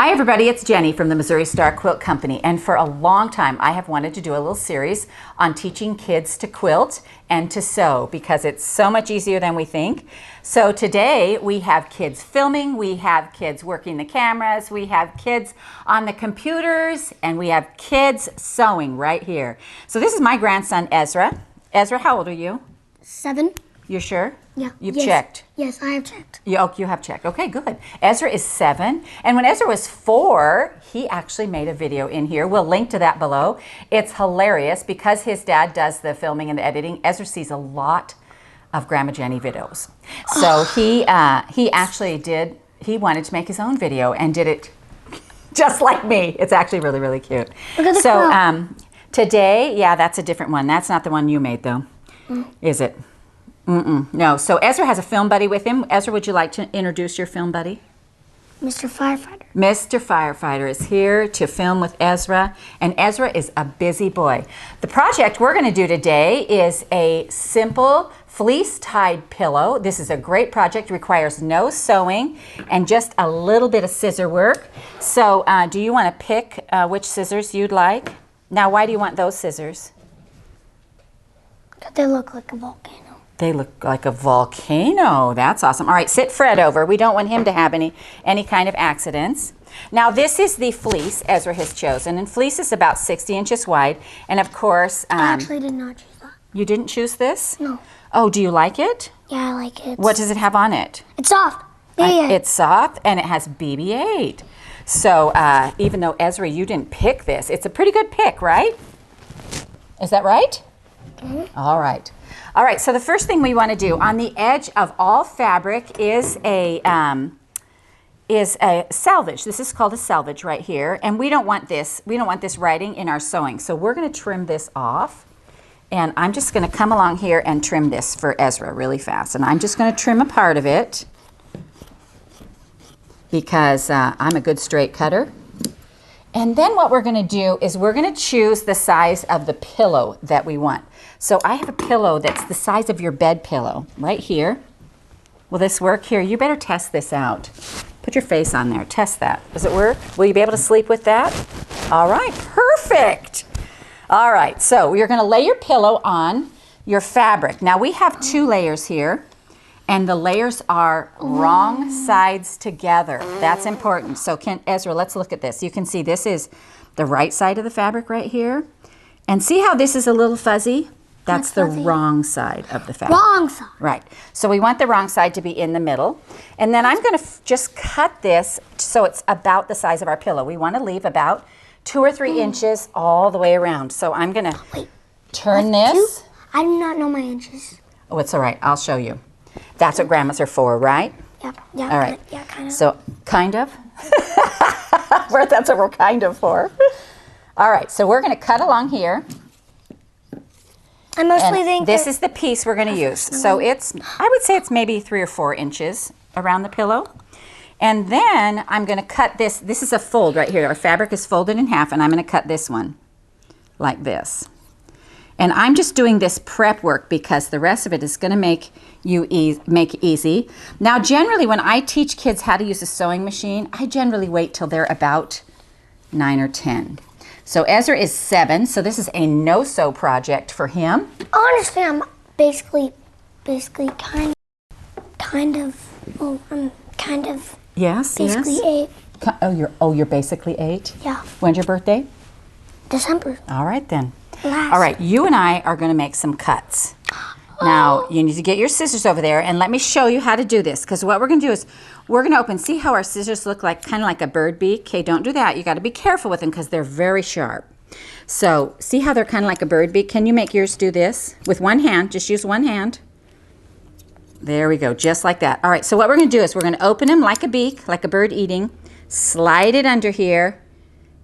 Hi everybody, it's Jenny from the Missouri Star Quilt Company, and for a long time I have wanted to do a little series on teaching kids to quilt and to sew because it's so much easier than we think. So today we have kids filming, we have kids working the cameras, we have kids on the computers, and we have kids sewing right here. So this is my grandson Ezra. Ezra, how old are you? 7. You're sure? Yeah. You've checked? Yes, I have checked. You have checked. Okay, good. Ezra is 7. And when Ezra was 4, he actually made a video in here. We'll link to that below. It's hilarious because his dad does the filming and the editing. Ezra sees a lot of Grandma Jenny videos. So he actually he wanted to make his own video and did it just like me. It's actually really, really cute. Look at the so today, yeah, that's a different one. That's not the one you made though, is it? No. So Ezra has a film buddy with him. Ezra, would you like to introduce your film buddy? Mr. Firefighter. Mr. Firefighter is here to film with Ezra, and Ezra is a busy boy. The project we're going to do today is a simple fleece-tied pillow. This is a great project, requires no sewing and just a little bit of scissor work. So do you want to pick which scissors you'd like? Now, why do you want those scissors? Because they look like a volcano. They look like a volcano. That's awesome. All right, sit Fred over. We don't want him to have any kind of accidents. Now, this is the fleece Ezra has chosen, and fleece is about 60 inches wide. And of course, I actually did not choose that. You didn't choose this? No. Oh, do you like it? Yeah, I like it. What does it have on it? It's soft. BB-8. It's soft, and it has BB-8. So even though Ezra, you didn't pick this, it's a pretty good pick, right? Is that right? Mm-hmm. All right. All right, so the first thing we want to do on the edge of all fabric is a selvage. This is called a selvage right here, and we don't want this writing in our sewing. So we're going to trim this off, and I'm just going to come along here and trim this for Ezra really fast. And I'm just going to trim a part of it because I'm a good straight cutter. And then what we're going to do is we're going to choose the size of the pillow that we want. So I have a pillow that's the size of your bed pillow right here. Will this work? Here, you better test this out. Put your face on there. Test that. Does it work? Will you be able to sleep with that? All right, perfect. All right, so you're going to lay your pillow on your fabric. Now we have 2 layers here. And the layers are wrong sides together. That's important. So Ezra, let's look at this. You can see this is the right side of the fabric right here. And see how this is a little fuzzy? That's the wrong side of the fabric. Wrong side. Right. So we want the wrong side to be in the middle. And then I'm going to just cut this so it's about the size of our pillow. We want to leave about 2 or 3 inches all the way around. So I'm going to turn this. 2? I do not know my inches. Oh, it's all right. I'll show you. That's what grandmas are for, right? Yeah. All right. Yeah, kind of. So, kind of? That's what we're kind of for. All right, so we're going to cut along here. I mostly think this is the piece we're going to use. So I would say it's maybe 3 or 4 inches around the pillow. And then I'm going to cut this. This is a fold right here. Our fabric is folded in half, and I'm going to cut this one like this. And I'm just doing this prep work because the rest of it is going to make easy. Now, generally, when I teach kids how to use a sewing machine, I generally wait till they're about 9 or 10. So Ezra is 7, so this is a no-sew project for him. Honestly, I'm basically kind of. Oh, I'm kind of. Yes. Basically 8. You're basically 8. Yeah. When's your birthday? December. All right then. Last. All right, you and I are going to make some cuts. Now, you need to get your scissors over there, and let me show you how to do this, because what we're going to do is we're going to open. See how our scissors look like kind of like a bird beak? Okay, don't do that. You got to be careful with them because they're very sharp. So, see how they're kind of like a bird beak? Can you make yours do this with one hand? Just use one hand. There we go, just like that. All right, so what we're going to do is we're going to open them like a beak, like a bird eating, slide it under here,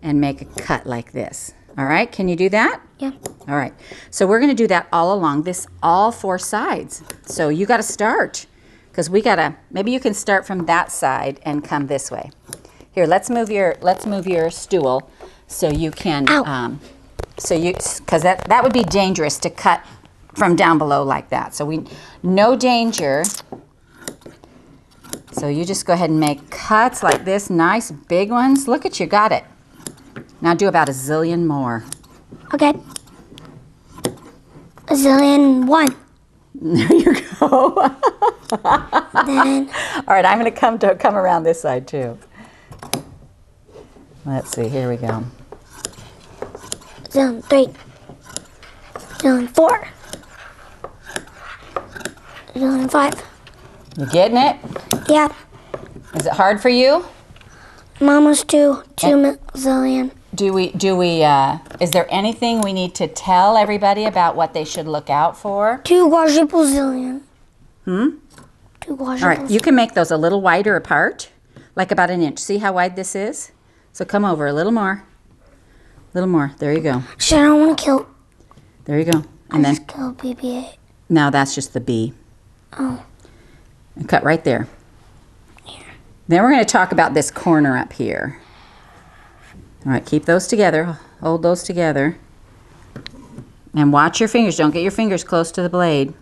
and make a cut like this. All right, can you do that? Yeah. All right, so we're going to do that all along all 4 sides. So you got to start, because we got to, maybe you can start from that side and come this way. Here, let's move your stool so you can, because that would be dangerous to cut from down below like that. So no danger. So you just go ahead and make cuts like this, nice big ones. Look at you, got it. Now do about a zillion more. Okay. A zillion one. There you go. Then. All right, I'm going to come around this side too. Let's see, here we go. Zillion three. Zillion four. Zillion five. You getting it? Yeah. Is it hard for you? Mama's two zillion. Is there anything we need to tell everybody about what they should look out for? Two quadruple zillion. Hmm? Two quadruple. All right, you can make those a little wider apart, like about an inch. See how wide this is? So come over a little more. A little more. There you go. Shit, I don't want to kill. There you go. And then just kill BB-8. now that's just the B. Oh. And cut right there. Here. Then we're going to talk about this corner up here. All right, keep those together. Hold those together. And watch your fingers. Don't get your fingers close to the blade.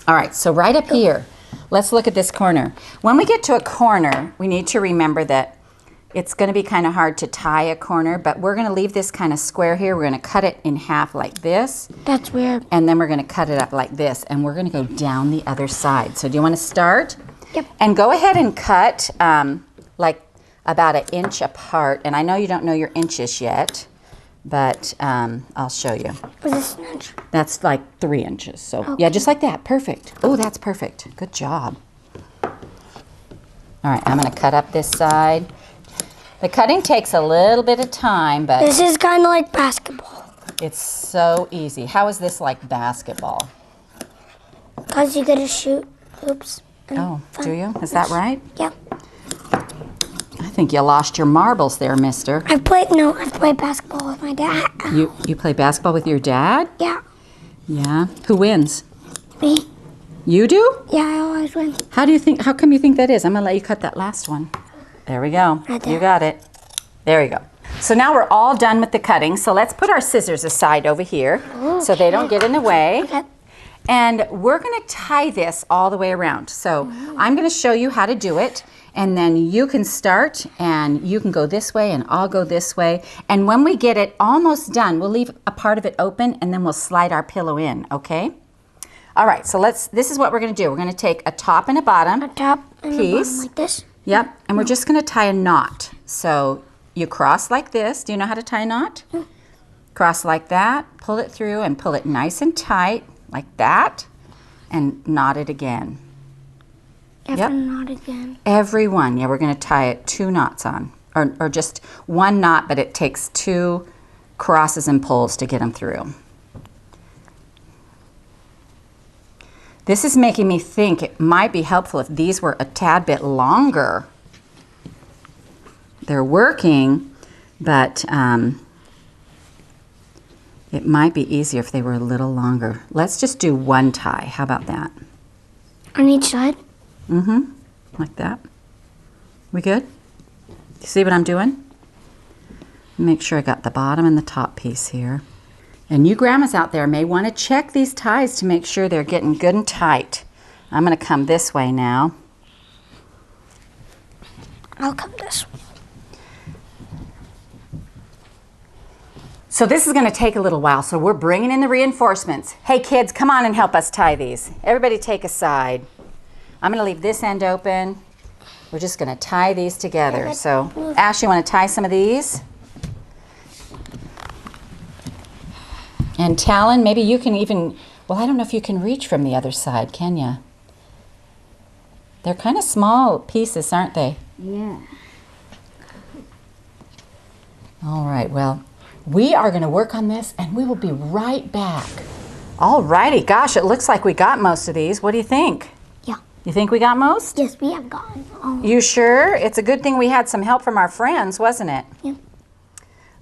All right, so right up here, let's look at this corner. When we get to a corner, we need to remember that it's going to be kind of hard to tie a corner, but we're going to leave this kind of square here. We're going to cut it in half like this. That's weird. And then we're going to cut it up like this, and we're going to go down the other side. So do you want to start? Yep. And go ahead and cut like about an inch apart. And I know you don't know your inches yet, but I'll show you. Is this an inch? That's like 3 inches. So Okay. yeah, just like that. Perfect. Oh, that's perfect. Good job. All right, I'm going to cut up this side. The cutting takes a little bit of time, but This is kind of like basketball. it's so easy. How is this like basketball? Because you get to shoot hoops. and Oh, fun. do you? Is that right? Yeah. I think you lost your marbles there, mister. I've played basketball with my dad. You play basketball with your dad? Yeah. Yeah. Who wins? Me. You do? Yeah, I always win. How come you think that is? I'm going to let you cut that last one. There we go. Right there. You got it. There you go. So now we're all done with the cutting. So let's put our scissors aside over here so they don't get in the way. Okay. And we're going to tie this all the way around. So I'm going to show you how to do it. And then you can start and you can go this way and I'll go this way. And when we get it almost done, we'll leave a part of it open and then we'll slide our pillow in, okay? All right, so this is what we're going to do. We're going to take a top and a bottom A top and a piece. bottom like this. Yep, and we're just going to tie a knot. So you cross like this. Do you know how to tie a knot? Cross like that, pull it through and pull it nice and tight like that and knot it again. After knot again. Every one. Yeah, we're going to tie it 2 knots on. Or just 1 knot, but it takes 2 crosses and pulls to get them through. This is making me think it might be helpful if these were a tad bit longer. They're working, but it might be easier if they were a little longer. Let's just do 1 tie. How about that? On each side? Mm-hmm. Like that. We good? You see what I'm doing? Make sure I got the bottom and the top piece here. And you grandmas out there may want to check these ties to make sure they're getting good and tight. I'm going to come this way now. I'll come this way. So this is going to take a little while, so we're bringing in the reinforcements. Hey kids, come on and help us tie these. Everybody take a side. I'm going to leave this end open. We're just going to tie these together. So Ash, you want to tie some of these? And Talon, maybe you can even, well, I don't know if you can reach from the other side, can you? They're kind of small pieces, aren't they? Yeah. All right, well, we are going to work on this and we will be right back. All righty, gosh, it looks like we got most of these. What do you think? Yeah. You think we got most? Yes, we have gotten all. You sure? It's a good thing we had some help from our friends, wasn't it? Yeah.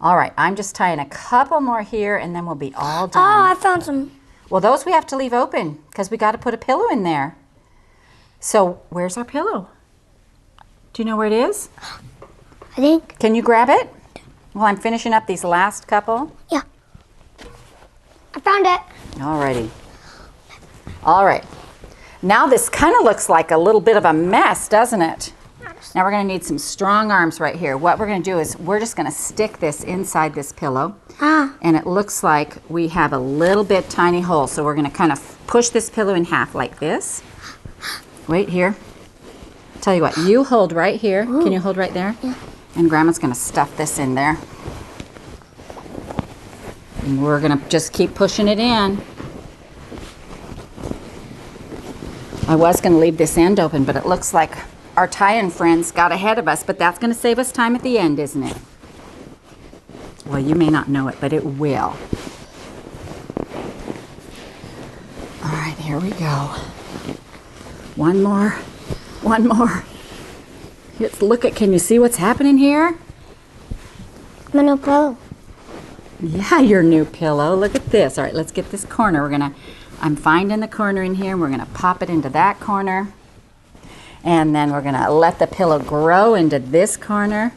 All right, I'm just tying a couple more here and then we'll be all Oh, done. I found some. Well, those we have to leave open because we got to put a pillow in there. So where's our pillow? Do you know where it is? I think. Can you grab it? Well, I'm finishing up these last couple. Yeah. I found it. All righty. All right. Now this kind of looks like a little bit of a mess, doesn't it? Now we're going to need some strong arms right here. What we're going to do is we're just going to stick this inside this pillow. And it looks like we have a little bit tiny hole. So we're going to kind of push this pillow in half like this. Wait here. Tell you what, you hold right here. Ooh. Can you hold right there? Yeah. And Grandma's going to stuff this in there. And we're going to just keep pushing it in. I was going to leave this end open, but it looks like our tie-in friends got ahead of us, but that's going to save us time at the end, isn't it? Well, you may not know it, but it will. All right, here we go. One more. One more. Let's look at, can you see what's happening here? My new pillow. Yeah, your new pillow. Look at this. All right, let's get this corner. I'm finding the corner in here, and we're gonna pop it into that corner. And then we're gonna let the pillow grow into this corner.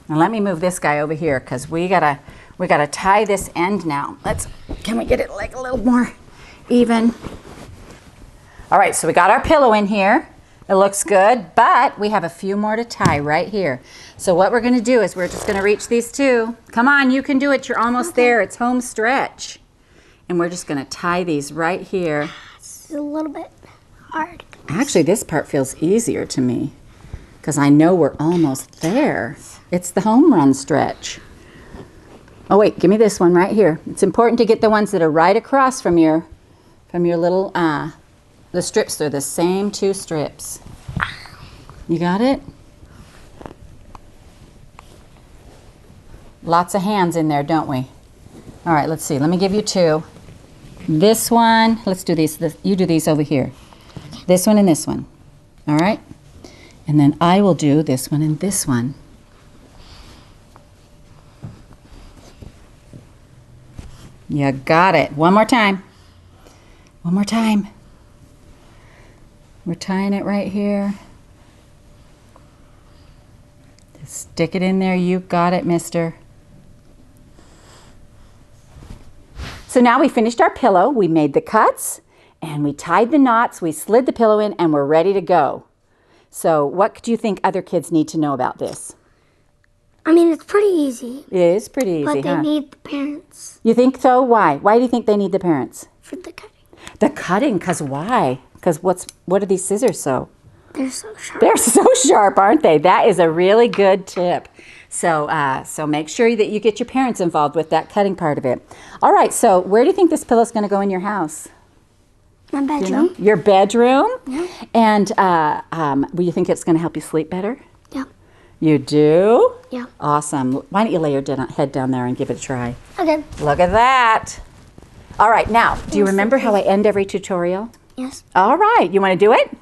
Now let me move this guy over here because we gotta tie this end now. Can we get it like a little more even? All right, so we got our pillow in here. It looks good, but we have a few more to tie right here. So what we're gonna do is we're just gonna reach these two. Come on, you can do it, you're almost there. It's home stretch. And we're just gonna tie these right here. It's a little bit hard. Actually, this part feels easier to me because I know we're almost there. It's the home run stretch. Oh wait, give me this one right here. It's important to get the ones that are right across from your little, the strips. They're the same two strips. You got it? Lots of hands in there, don't we? All right, let's see. Let me give you two. This one, let's do these. You do these over here. This one and this one. All right? And then I will do this one and this one. You got it. One more time. One more time. We're tying it right here. Just stick it in there. You got it, mister. So now we finished our pillow. We made the cuts and we tied the knots. We slid the pillow in and we're ready to go. So what do you think other kids need to know about this? I mean, it's pretty easy. It is pretty easy, but they need the parents. You think so? Why? Why do you think they need the parents? For the cutting. The cutting, because why? Because what are these scissors so? They're so sharp. They're so sharp, aren't they? That is a really good tip. So so make sure that you get your parents involved with that cutting part of it. All right, so where do you think this pillow is going to go in your house? My bedroom. You know? Your bedroom? Yeah. And do you think it's going to help you sleep better? Yeah. You do? Yeah. Awesome. Why don't you lay your head down there and give it a try? Okay. Look at that. All right, now, do you remember how I end every tutorial? Yes. All right, you want to do it?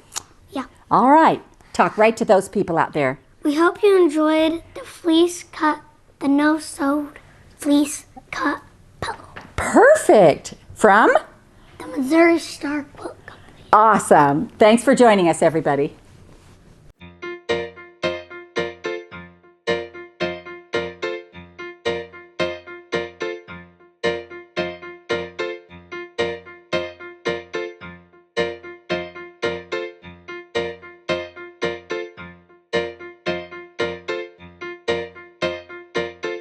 Yeah. All right. Talk right to those people out there. We hope you enjoyed the No-Sew Fleece Cut Pillow. Perfect. From? The Missouri Star Quilt Company. Awesome. Thanks for joining us, everybody.